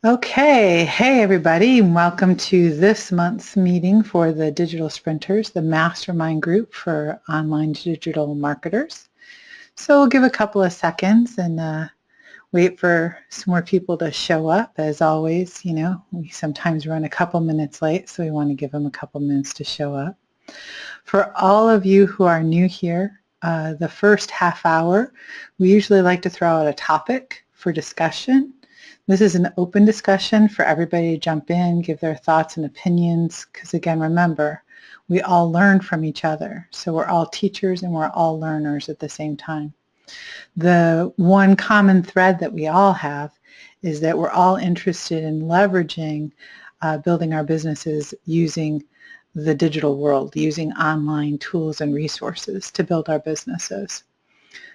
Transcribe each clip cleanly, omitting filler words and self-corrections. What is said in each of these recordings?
Okay, hey everybody, and welcome to this month's meeting for the Digital Sprinters, the mastermind group for online digital marketers. So we'll give a couple of seconds and wait for some more people to show up. As always, we sometimes run a couple minutes late, so we want to give them a couple minutes to show up. For all of you who are new here, the first half hour, we usually like to throw out a topic for discussion. This is an open discussion for everybody to jump in, give their thoughts and opinions, because again, remember, we all learn from each other. So we're all teachers and we're all learners at the same time. The one common thread that we all have is that we're all interested in leveraging building our businesses using the digital world, using online tools and resources to build our businesses.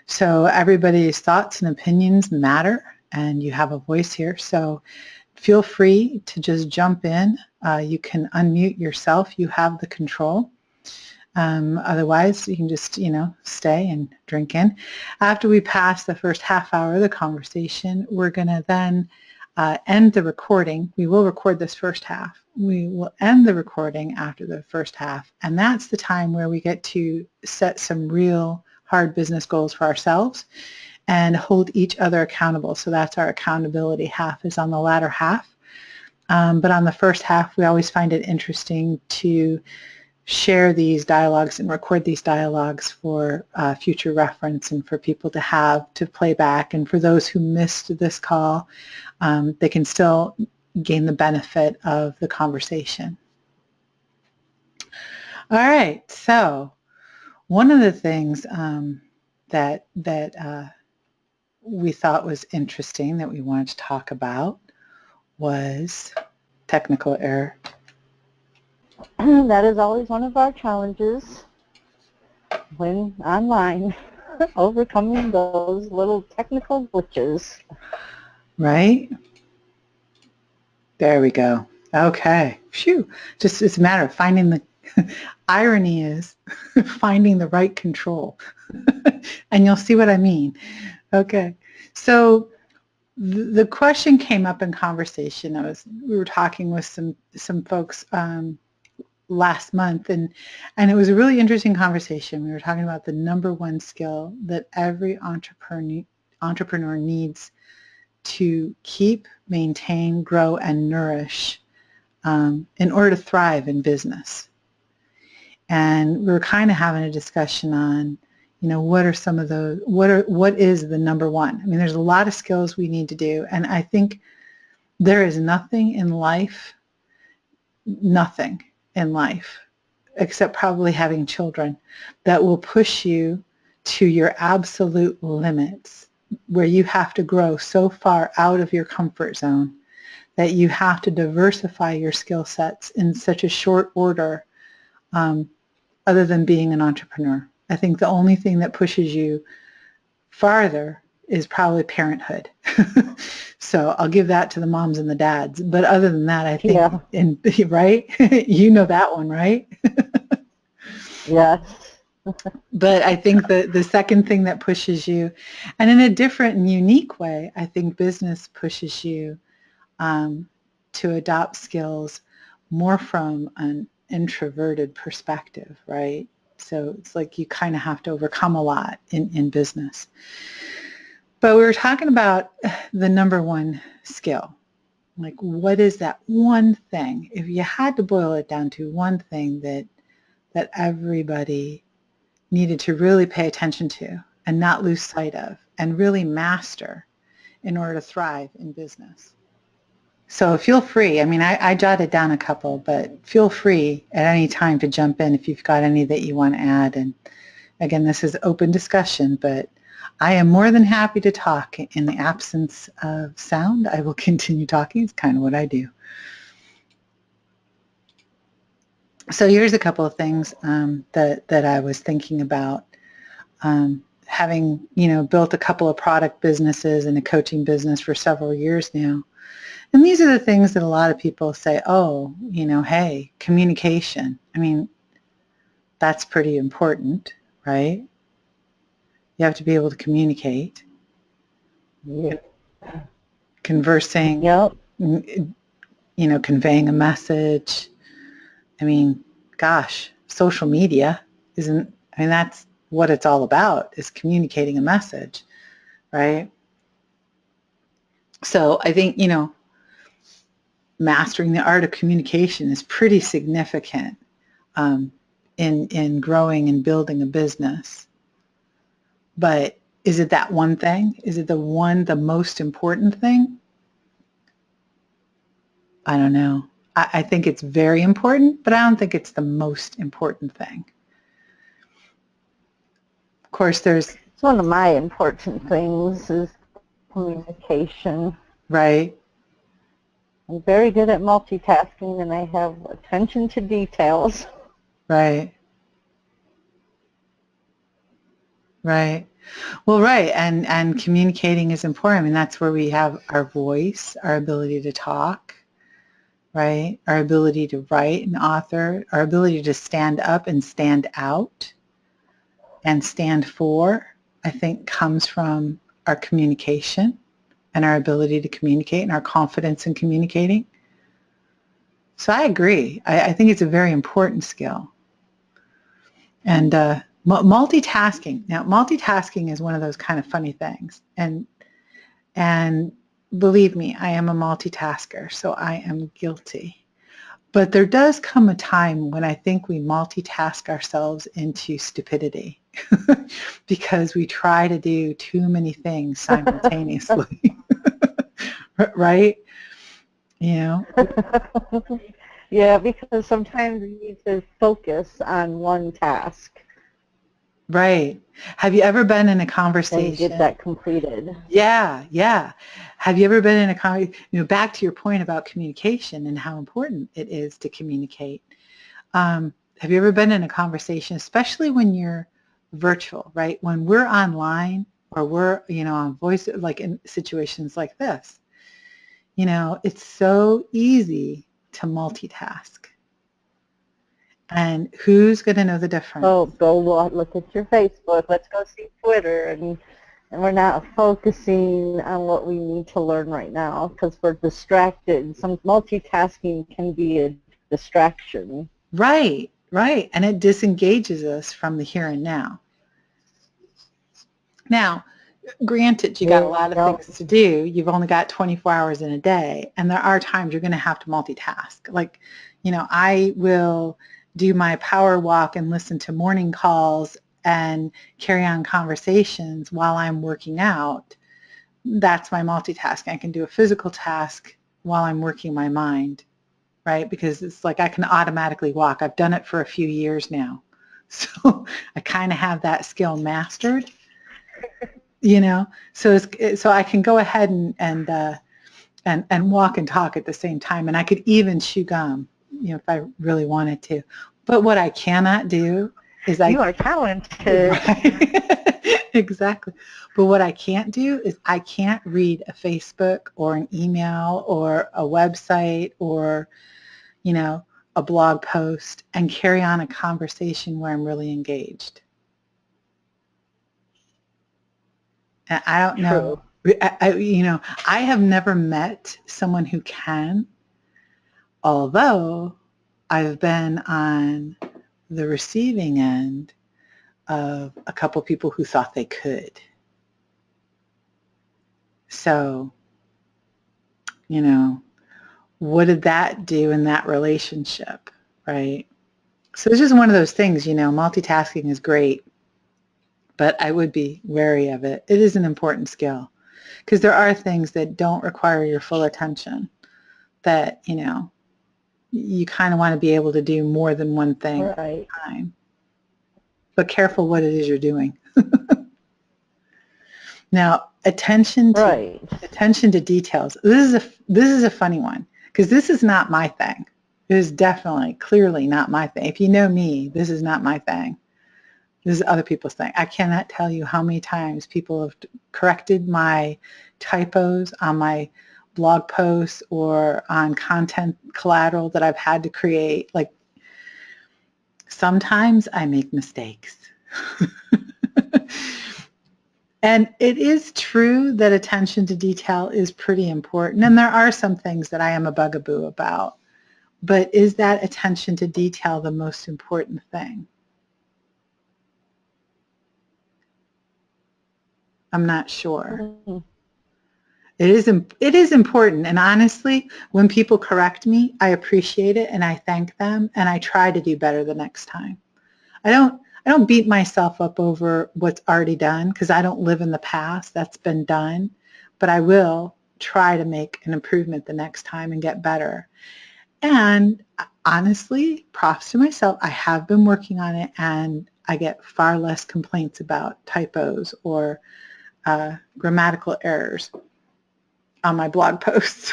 So everybody's thoughts and opinions matter, and you have a voice here. So feel free to just jump in. You can unmute yourself. You have the control. Otherwise, you can just, stay and drink in. After we pass the first half hour of the conversation, we're going to then end the recording. We will record this first half. We will end the recording after the first half, and that's the time where we get to set some real hard business goals for ourselves and hold each other accountable. So that's our accountability half, is on the latter half. But on the first half, we always find it interesting to share these dialogues and record these dialogues for future reference and for people to have to play back. And for those who missed this call, they can still gain the benefit of the conversation. All right, so one of the things that we thought was interesting that we wanted to talk about was technical error. That is always one of our challenges when online, overcoming those little technical glitches. Right? There we go. Okay. Phew. Just it's a matter of finding the irony is finding the right control. And you'll see what I mean. Okay. So the question came up in conversation. We were talking with some folks last month, and it was a really interesting conversation. We were talking about the number one skill that every entrepreneur needs to keep, maintain, grow, and nourish in order to thrive in business. And we were kind of having a discussion on, what are some of those, what is the number one? I mean, there's a lot of skills we need to do. And I think there is nothing in life, except probably having children, that will push you to your absolute limits, where you have to grow so far out of your comfort zone that you have to diversify your skill sets in such a short order, other than being an entrepreneur. I think the only thing that pushes you farther is probably parenthood. So I'll give that to the moms and the dads. But other than that, I think, right? You know that one, right? Yes. But I think the second thing that pushes you, and in a different and unique way, I think business pushes you to adopt skills more from an introverted perspective, right? So it's like you kind of have to overcome a lot in business. But we were talking about the number one skill. Like, what is that one thing? If you had to boil it down to one thing that everybody needed to really pay attention to and not lose sight of and really master in order to thrive in business. So feel free. I mean, I jotted down a couple, but feel free at any time to jump in if you've got any that you want to add. And again, this is open discussion, but I am more than happy to talk. In the absence of sound, I will continue talking. It's kind of what I do. So here's a couple of things that I was thinking about. Having, built a couple of product businesses and a coaching business for several years now. And these are the things that a lot of people say, oh, hey, communication. I mean, that's pretty important, right? You have to be able to communicate. Yeah. Conversing. Yep. conveying a message. I mean, gosh, social media that's what it's all about, is communicating a message, right? So I think, mastering the art of communication is pretty significant in growing and building a business. But is it that one thing? Is it the most important thing? I don't know. I think it's very important, but I don't think it's the most important thing. Of course, it's one of my important things is communication. Right. I'm very good at multitasking, and I have attention to details. Right. Right. Well, right. And communicating is important. I mean, that's where we have our voice, our ability to talk, right? Our ability to write and author, our ability to stand up and stand out and stand for, I think comes from our communication and our ability to communicate and our confidence in communicating. So I agree. I think it's a very important skill. And multitasking. Now, multitasking is one of those kind of funny things. And believe me, I am a multitasker, so I am guilty. But there does come a time when I think we multitask ourselves into stupidity because we try to do too many things simultaneously. Right? Yeah, because sometimes you need to focus on one task. Right. Have you ever been in a conversation? And get that completed. Yeah. Have you ever been in a conversation, back to your point about communication and how important it is to communicate. Have you ever been in a conversation, especially when you're virtual, right? When we're online or we're, on voice, like in situations like this, it's so easy to multitask. And who's going to know the difference? Oh, go look at your Facebook. Let's go see Twitter. And we're not focusing on what we need to learn right now because we're distracted. Some multitasking can be a distraction. Right. And it disengages us from the here and now. Now, granted, you got a lot of things to do. You've only got 24 hours in a day, and there are times you're going to have to multitask. Like, I will do my power walk and listen to morning calls and carry on conversations while I'm working out. That's my multitasking. I can do a physical task while I'm working my mind, right? Because it's like I can automatically walk. I've done it for a few years now. So I kind of have that skill mastered. So I can go ahead and walk and talk at the same time, and I could even chew gum, if I really wanted to. But what I cannot do is you are talented. Right? Exactly. But what I can't do is I can't read a Facebook or an email or a website or, a blog post and carry on a conversation where I'm really engaged. And I don't know. I have never met someone who can, although I've been on the receiving end of a couple people who thought they could. So, what did that do in that relationship, right? So it's just one of those things, multitasking is great, but I would be wary of it. It is an important skill because there are things that don't require your full attention that, you kind of want to be able to do more than one thing at a time. But careful what it is you're doing. Now, attention to details. This is a funny one because this is not my thing. It is definitely, clearly not my thing. If you know me, this is not my thing. This is other people's thing. I cannot tell you how many times people have corrected my typos on my blog posts or on content collateral that I've had to create. Like, sometimes I make mistakes. And it is true that attention to detail is pretty important. And there are some things that I am a bugaboo about. But is that attention to detail the most important thing? I'm not sure. Mm-hmm. It is important, and honestly, when people correct me, I appreciate it and I thank them and I try to do better the next time. I don't beat myself up over what's already done because I don't live in the past. That's been done, but I will try to make an improvement the next time and get better. And honestly, props to myself, I have been working on it and I get far less complaints about typos or grammatical errors on my blog posts.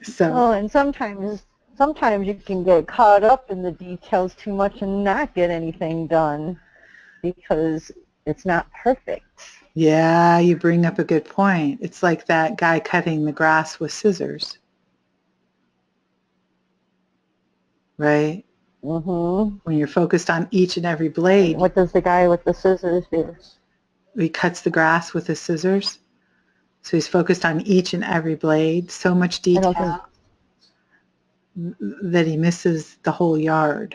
So, Oh, and sometimes you can get caught up in the details too much and not get anything done because it's not perfect. yeah, you bring up a good point. It's like that guy cutting the grass with scissors, right? Mm-hmm. When you're focused on each and every And blade, what does the guy with the scissors do? he cuts the grass with his scissors. So he's focused on each and every blade, so much I don't think. detail that he misses the whole yard.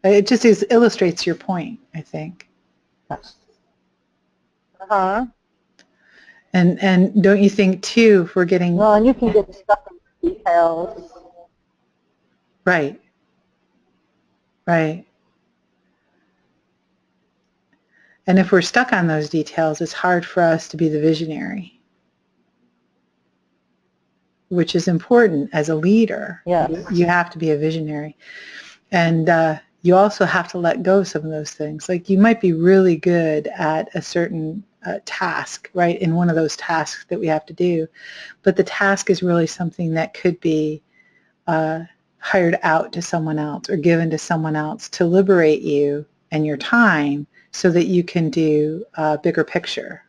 It just illustrates your point, I think. Uh-huh. And don't you think too, if we're getting Well, and you can get stuck in the details. right, right. And if we're stuck on those details, it's hard for us to be the visionary, which is important as a leader. Yes. You have to be a visionary. And you also have to let go of some of those things. Like you might be really good at a certain task, right, in one of those tasks that we have to do, but the task is really something that could be hired out to someone else or given to someone else to liberate you and your time so that you can do a bigger picture,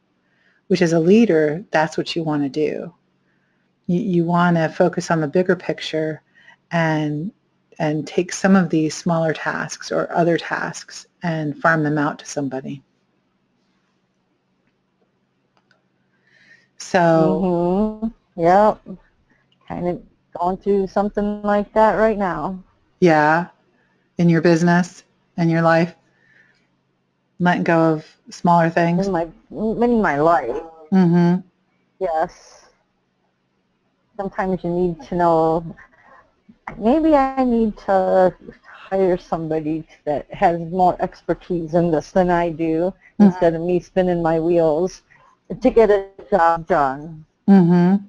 which as a leader, that's what you want to do. You want to focus on the bigger picture and take some of these smaller tasks or other tasks and farm them out to somebody. So, Mm-hmm. Yep. Kind of going through something like that right now. yeah, in your business and your life, letting go of smaller things. In my life. Mm-hmm. Yes. Sometimes you need to know, maybe I need to hire somebody that has more expertise in this than I do, instead of me spinning my wheels to get a job done. Mm-hmm.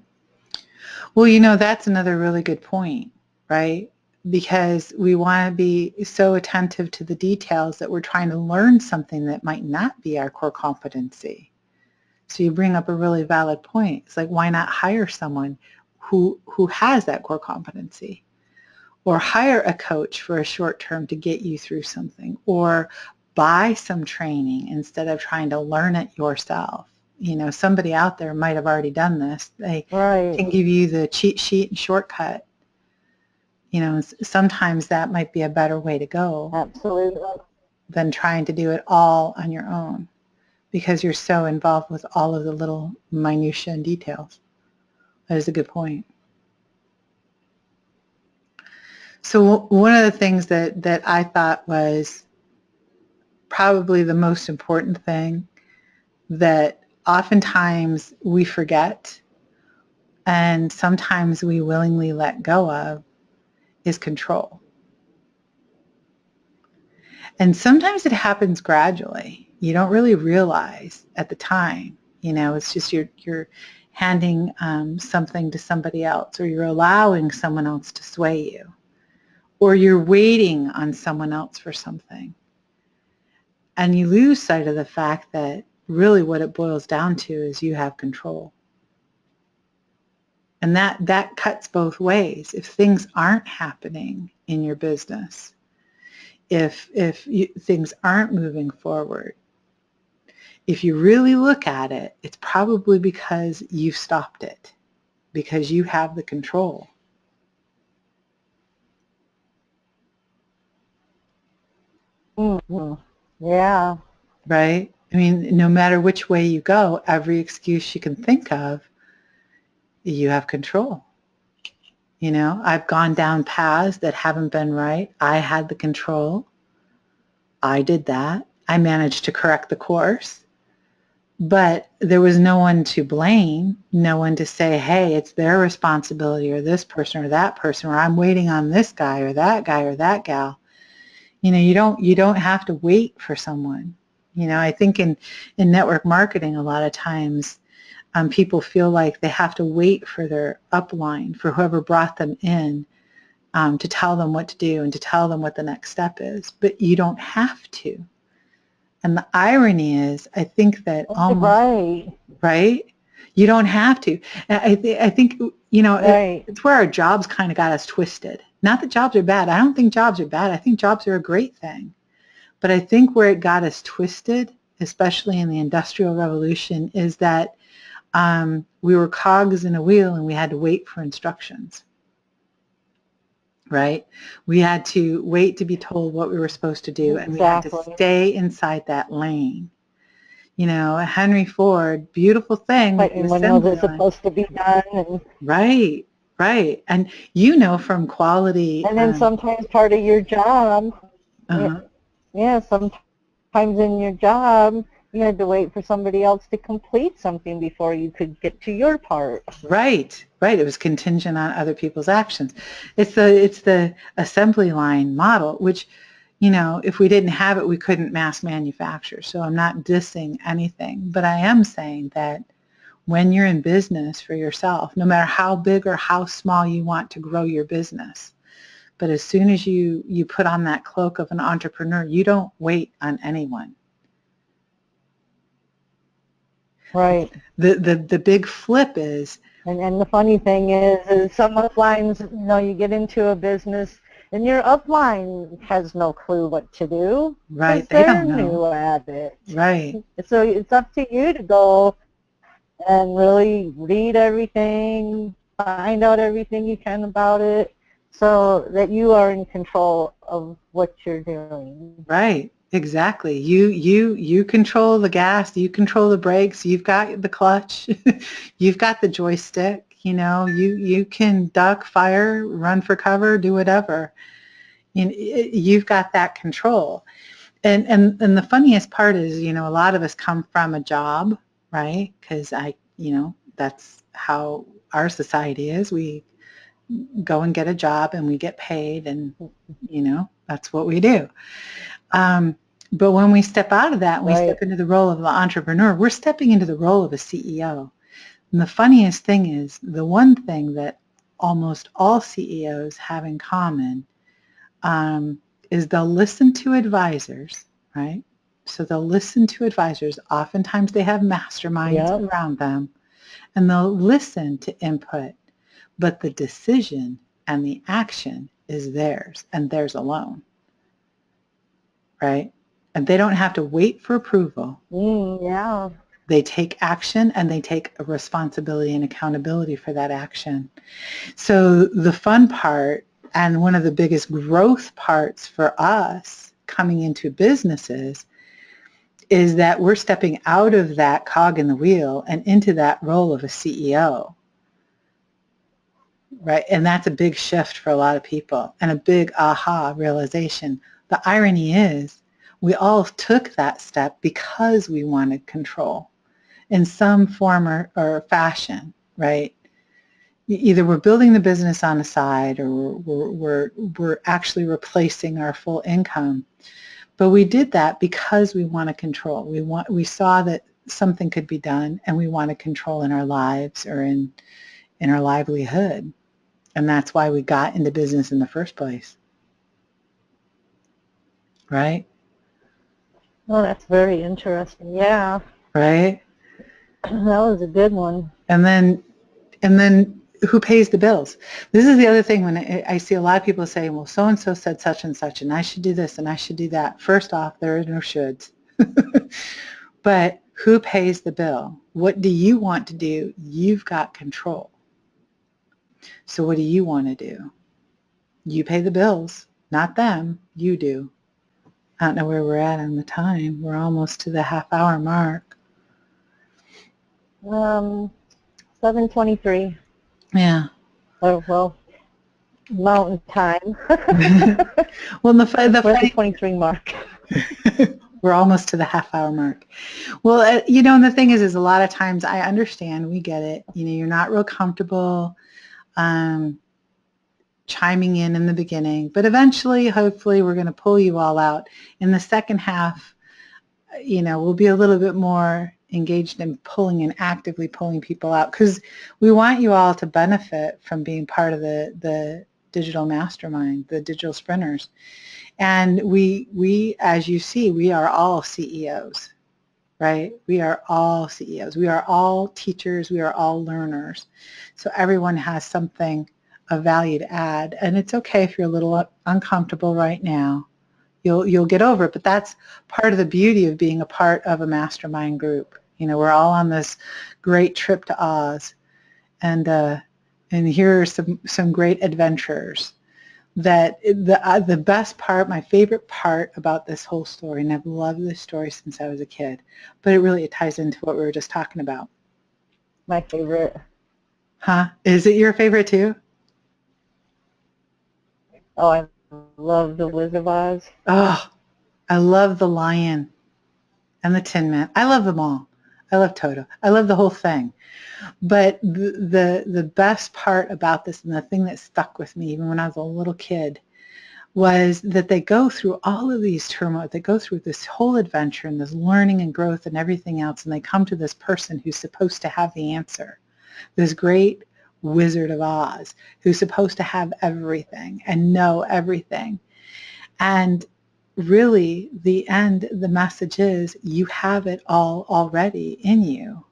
Well, that's another really good point, right? Because we want to be so attentive to the details that we're trying to learn something that might not be our core competency. So you bring up a really valid point. It's like, why not hire someone who has that core competency? Or hire a coach for a short term to get you through something, or buy some training instead of trying to learn it yourself. Somebody out there might have already done this. They Right. can give you the cheat sheet and shortcut. Sometimes that might be a better way to go. Absolutely. Than trying to do it all on your own because you're so involved with all of the little minutiae and details. That is a good point. So one of the things that I thought was probably the most important thing that oftentimes we forget and sometimes we willingly let go of is control. And sometimes it happens gradually. You don't really realize at the time. It's just you're handing something to somebody else, or you're allowing someone else to sway you, or you're waiting on someone else for something. And you lose sight of the fact that really what it boils down to is you have control. And that cuts both ways. If things aren't happening in your business, if things aren't moving forward, if you really look at it, it's probably because you've stopped it, because you have the control. Mm-hmm. Yeah. right? I mean, no matter which way you go, every excuse you can think of, you have control. You know, I've gone down paths that haven't been right. I had the control. I did that. I managed to correct the course. But there was no one to blame, no one to say, hey, it's their responsibility or this person or that person, or I'm waiting on this guy or that guy or that gal. You know, you don't have to wait for someone. You know, I think in network marketing, a lot of times people feel like they have to wait for their upline, for whoever brought them in, to tell them what to do and to tell them what the next step is. But you don't have to. And the irony is, I think that almost, Right. right? You don't have to. And I think, you know, Right. it's where our jobs kind of got us twisted. Not that jobs are bad. I don't think jobs are bad. I think jobs are a great thing. But I think where it got us twisted, especially in the Industrial Revolution, is that we were cogs in a wheel and we had to wait for instructions, right? We had to wait to be told what we were supposed to do, and we had to Exactly. stay inside that lane. You know, Henry Ford, beautiful thing with But the and when was assembly it line. supposed to be done? Right, right. And you know from quality, And then sometimes part of your job, yeah, uh-huh, yeah, sometimes in your job, you had to wait for somebody else to complete something before you could get to your part. right, right. It was contingent on other people's actions. It's the assembly line model, which, you know, if we didn't have it, we couldn't mass manufacture. So I'm not dissing anything, but I am saying that when you're in business for yourself, no matter how big or how small you want to grow your business, but as soon as you put on that cloak of an entrepreneur, you don't wait on anyone. Right. The big flip is, And the funny thing is some uplines, you know, you get into a business and your upline has no clue what to do right, because they they're don't know. new at it. Right, So it's up to you to go and really read everything, find out everything you can about it so that you are in control of what you're doing. right. Exactly. You control the gas, you control the brakes, you've got the clutch, you've got the joystick, you know, you can duck, fire, run for cover, do whatever. You've got that control. And the funniest part is, you know, a lot of us come from a job, right? Because you know, that's how our society is. We go and get a job and we get paid, and you know, that's what we do. Um, but when we step out of that and we Right. step into the role of the entrepreneur, we're stepping into the role of a CEO. And the funniest thing is, the one thing that almost all CEOs have in common um, is they'll listen to advisors, right? So they'll listen to advisors. Oftentimes they have masterminds Yep. around them, and they'll listen to input, but the decision and the action is theirs and theirs alone, right? And they don't have to wait for approval. Yeah. They take action and they take a responsibility and accountability for that action. So the fun part and one of the biggest growth parts for us coming into businesses is that we're stepping out of that cog in the wheel and into that role of a CEO, right? And that's a big shift for a lot of people and a big aha realization. The irony is we all took that step because we wanted control in some form or fashion, right? Either we're building the business on the side or we're actually replacing our full income. But we did that because we want to control. We saw that something could be done and we want to control in our lives or in our livelihood. And that's why we got into business in the first place. Right? Well, that's very interesting. Yeah. Right? That was a good one. And then who pays the bills? This is the other thing when I see a lot of people saying, well, so-and-so said such and such, and I should do this and I should do that. First off, there are no shoulds. But who pays the bill? What do you want to do? You've got control. So what do you want to do? You pay the bills, not them. You do. I don't know where we're at on the time. We're almost to the half-hour mark. 7:23. Yeah. Oh, well, mountain time. Well, the We're at the funny 23 mark. we're almost to the half-hour mark. Well, you know, and the thing is a lot of times I understand, we get it. You know, you're not real comfortable chiming in the beginning, but eventually, hopefully, we're going to pull you all out. In the second half, you know, we'll be a little bit more engaged in pulling and actively pulling people out, because we want you all to benefit from being part of the digital mastermind, the digital sprinters. And we, as you see, we are all CEOs, right? We are all CEOs. We are all teachers. We are all learners. So everyone has something of value to add. And it's okay if you're a little uncomfortable right now. You'll get over it. But that's part of the beauty of being a part of a mastermind group. You know, we're all on this great trip to Oz. And here are some great adventurers. That the best part, my favorite part about this whole story, and I've loved this story since I was a kid, but it ties into what we were just talking about. My favorite. Huh? Is it your favorite too? Oh, I love the Wizard of Oz. Oh, I love the lion and the Tin Man. I love them all. I love Toto. I love the whole thing. But the best part about this, and the thing that stuck with me even when I was a little kid, was that they go through all of these turmoil. They go through this whole adventure and this learning and growth and everything else, and they come to this person who's supposed to have the answer, this great Wizard of Oz who's supposed to have everything and know everything. And really, the message is, you have it all already in you.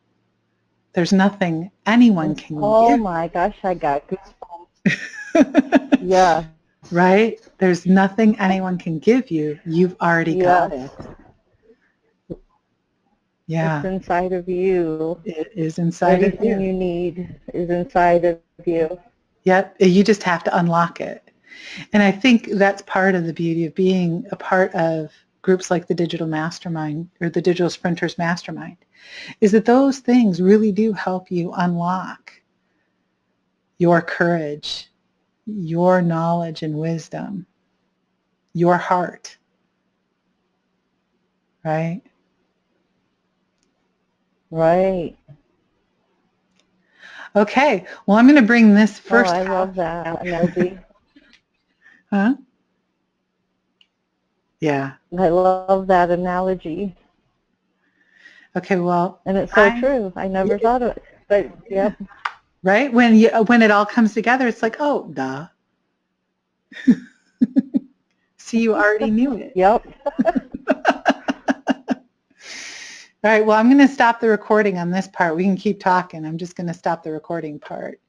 There's nothing anyone can Oh give. my gosh, I got goosebumps. Yeah. Right? There's nothing anyone can give you. You've already got Yes. it. Yeah. It's inside of you. It is inside of Everything you. you need is inside of you. Yep. You just have to unlock it. And I think that's part of the beauty of being a part of groups like the Digital Mastermind or the Digital Sprinters Mastermind, is that those things really do help you unlock your courage, your knowledge and wisdom, your heart, right? Right. Okay, well, I'm going to bring this Oh, first I half. love that analogy. Huh? Yeah. I love that analogy. Okay, well, And it's so true. I never thought of it. But, yep. Right? When it all comes together, it's like, oh, duh. See, you already knew it. Yep. All right, well, I'm going to stop the recording on this part. We can keep talking. I'm just going to stop the recording part.